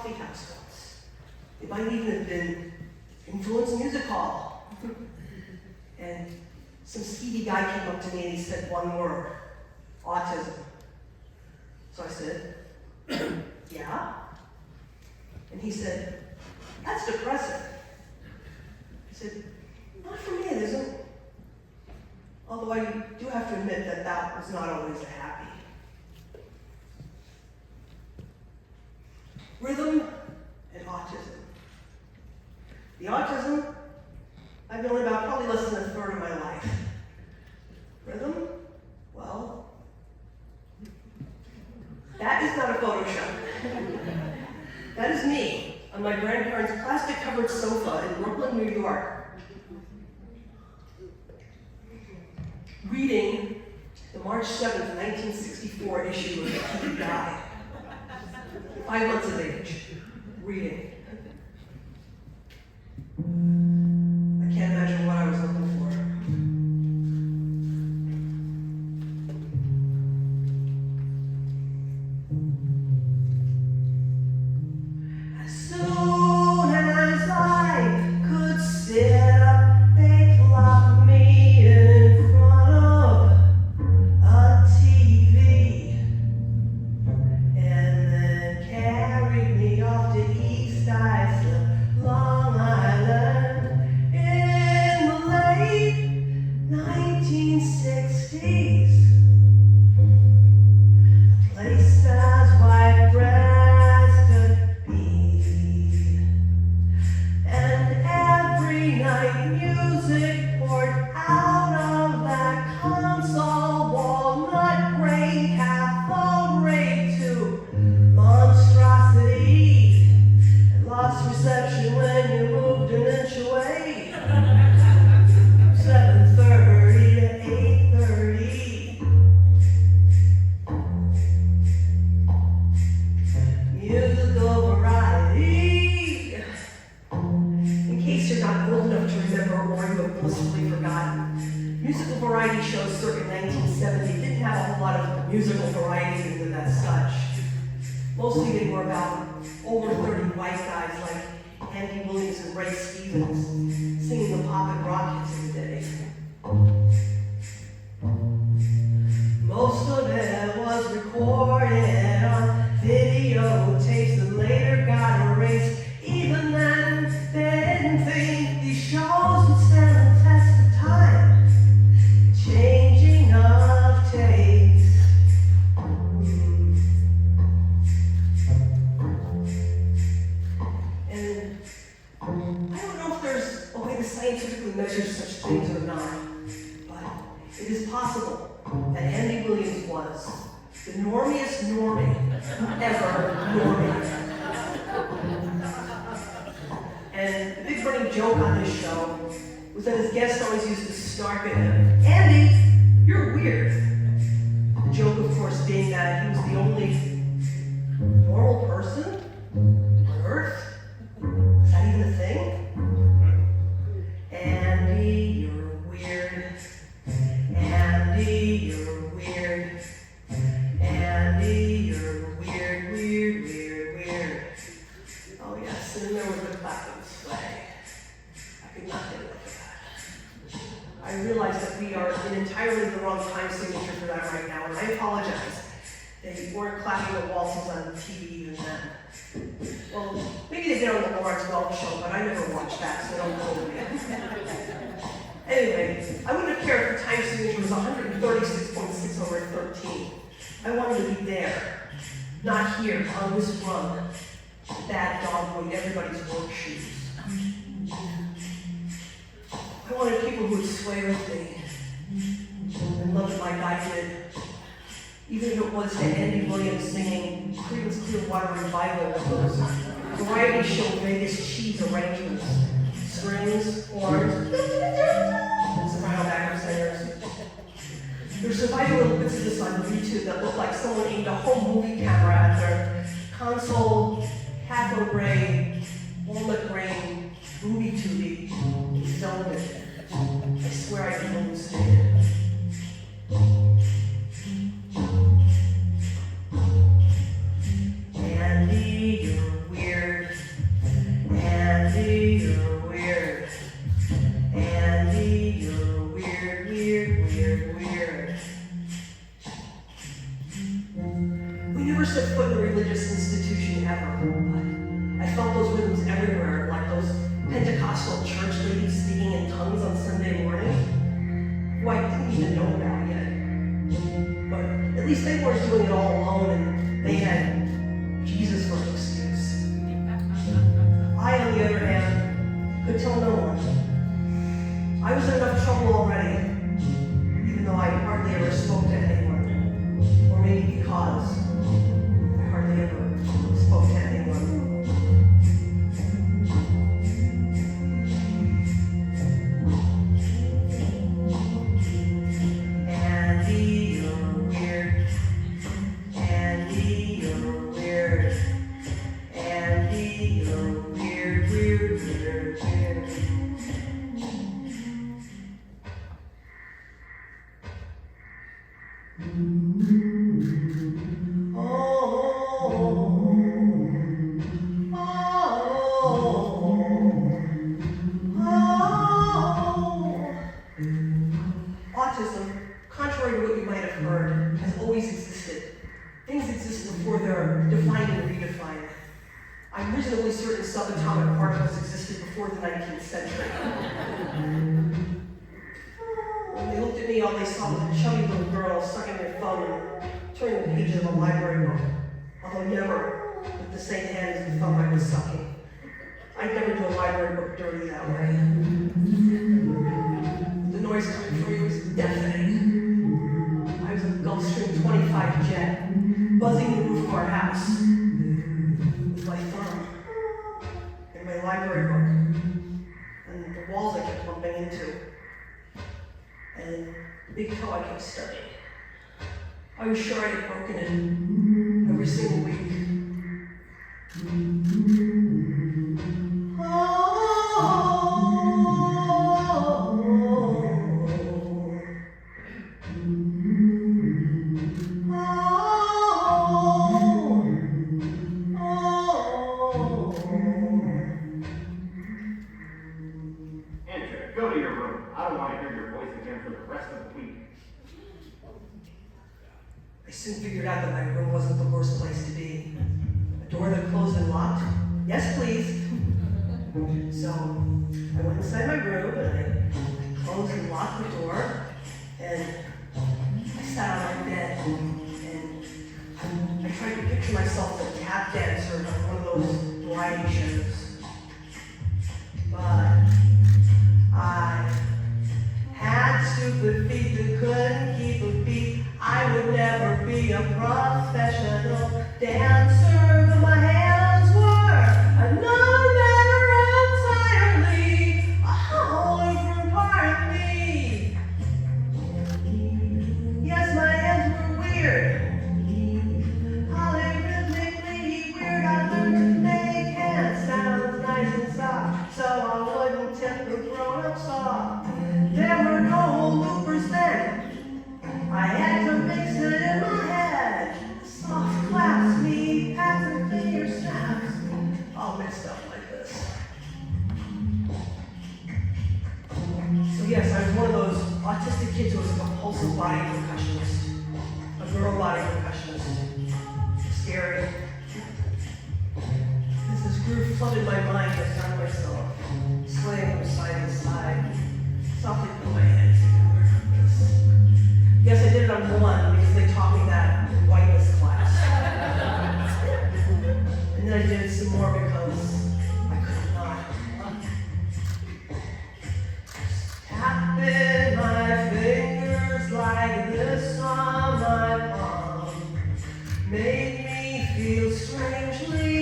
coffee house once. It might even have been influence music hall. And some skeevy guy came up to me and he said one word, autism. So I said, yeah? And he said, that's depressing. I said, not for me, it isn't. Although I do have to admit that that was not always a happy. Rhythm and autism. The autism, I've known about probably less than a third of my life. Rhythm, well, that is not a Photoshop. That is me on my grandparents' plastic-covered sofa in Brooklyn, New York, reading the March 7th, 1964 issue of the Key Guide. 5 months of age, reading. I can't imagine what I was looking for. As soon as I could sit up, they plopped me in front of a TV and then carried me off to East Islip, Long Island, in the late 1960s. A place as white breast could be, and every night music poured out of that console, walnut grain, cathode ray to monstrosity, and lost reception when you moved an inch away. 7:30 to 8:30. Musical variety. In case you're not old enough to remember or you have blissfully forgotten, musical variety shows circa 1970 didn't have a whole lot of musical variety in them as such. Mostly they were about over 30 white guys like Andy Williams and Ray Stevens singing the pop and rock hits of the day. Most of it was recorded on videotapes and later got erased. Even then, they didn't think these shows would stand the test of time. Changing of taste. And I don't know if there's a way to scientifically measure such things or not, but it is possible that Andy Williams was the normiest normie ever normie. And the big running joke on this show was that his guest always used to snark at him, Andy, you're weird. The joke, of course, being that he was the only normal person on Earth. Is that even a thing? Andy, you're weird. Andy, you're weird. Andy, you're weird, weird, weird, weird. Oh yes, and then there was the flapplause flag. I could not get enough of that. I realize that we are in entirely the wrong time signature for that right now, and I apologize. They weren't clapping the waltzes on TV even then. Well, maybe they did on the Lawrence Welk show, but I never watched that, so don't quote me. Anyway, I wouldn't have cared if the time signature was 136.6 over 13. I wanted to be there, not here, on this run. Bad dog wearing everybody's work shoes. I wanted people who would sway with me and love it like I did. Even if it was to Andy Williams singing Creedence Clearwater Revival with those variety show Vegas cheese arrangements. Strings, horns, and soprano backup singers. There's surviving little bits of this on YouTube that look like someone aimed a whole movie camera at their console, cathode ray, walnut grain, booby tubey, and filmed it. I swear I can hallucinate. Andy, you're weird. religious institution ever, but I felt those rhythms everywhere, like those Pentecostal church ladies speaking in tongues on Sunday morning, who I didn't even know about yet. But at least they weren't doing it all alone, and they had Jesus for an excuse. I, on the other hand, could tell no one. I was in enough trouble already, even though I hardly ever spoke to anyone, or maybe because I hardly ever spoke to anyone. Andy, you're weird. Andy, you're weird. Andy, you're weird, weird, weird, weird. Autism, contrary to what you might have heard, has always existed. Things exist before they're defined and redefined. I'm reasonably certain subatomic particles existed before the 19th century. When they looked at me, all they saw was a chubby little girl sucking her thumb and turning the pages of a library book, although never with the same hand as the thumb I was sucking. I'd never do a library book dirty that way. The noise coming from you was deafening. I was a Gulfstream 25 jet, buzzing the roof of our house with my thumb and my library book and the walls I kept bumping into and the big toe I kept studying. I was sure I had broken it every single week. Go to your room. I don't want to hear your voice again for the rest of the week. I soon figured out that my room wasn't the worst place to be. A door that closed and locked. Yes, please. So I went inside my room and I closed and locked the door, and I sat on my bed and I tried to picture myself as a tap dancer on one of those variety shows. But I had stupid feet that couldn't keep a beat. I would never be a professional dancer, but my hands were another matter entirely, a wholly different part of me. Yes, my hands were weird, polyrhythmically weird. I learned to make hand sounds nice and soft, so I wouldn't tip the grown-ups off. There were no loopers then. I had to mix it in my head. Soft claps, me, pats and finger snaps, all mixed up like this. So yes, I was one of those autistic kids who was a compulsive body percussionist, a girl body percussionist. Scary. As this groove flooded my mind, I found myself swaying from side to side, softly put my hands together like this. Yes, I did it on one because they taught me that in whiteness class. And then I did it some more because I could not. Tapping my fingers like this on my palm made me feel strangely